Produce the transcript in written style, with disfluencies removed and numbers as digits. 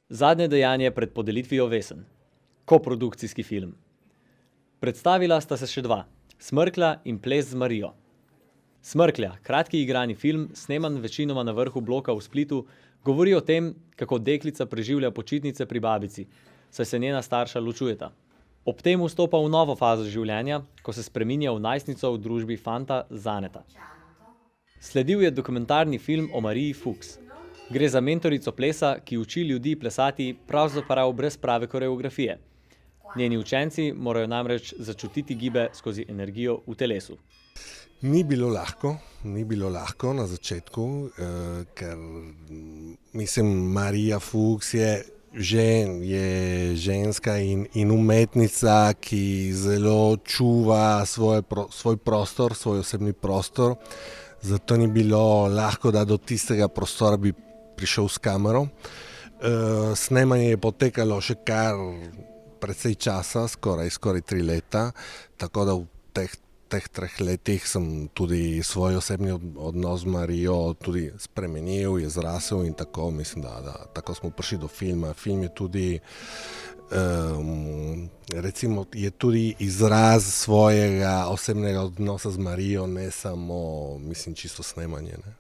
Zadnje dejanje pred podelitvijo vesen. Koprodukcijski film. Predstavila sta se še dva, Smrklja in Ples z Marijo. Smrklja, kratki igrani film, sneman večinoma na vrhu bloka v Splitu, govori o tem, kako deklica preživlja počitnice pri babici, saj se njena starša ločujeta. Ob tem vstopa v novo fazo življenja, ko se spreminja v najstnico v družbi fanta Zaneta. Sledil je dokumentarni film o Mariji Fuchs. Gre za mentorico plesa, ki uči ljudi plesati pravzaprav brez prave koreografije. Njeni učenci morajo namreč začutiti gibe skozi energijo v telesu. Ni bilo lahko na začetku, ker mislim, Marija Fuchs je ženska in umetnica, ki zelo čuva svoj prostor, svoj osebni prostor. Zato ni bilo lahko, da do tistega prostora bi prišel s kamero. Snemanje je potekalo še kar precej časa, skoraj 3 leta, tako da v teh 3 letih sem tudi svoj osebni odnos z Marijo tudi spremenil, je zrasel in tako, mislim, da tako smo prišli do filma. Film je tudi, recimo, je tudi izraz svojega osebnega odnosa z Marijo, ne samo, mislim, čisto snemanje, ne.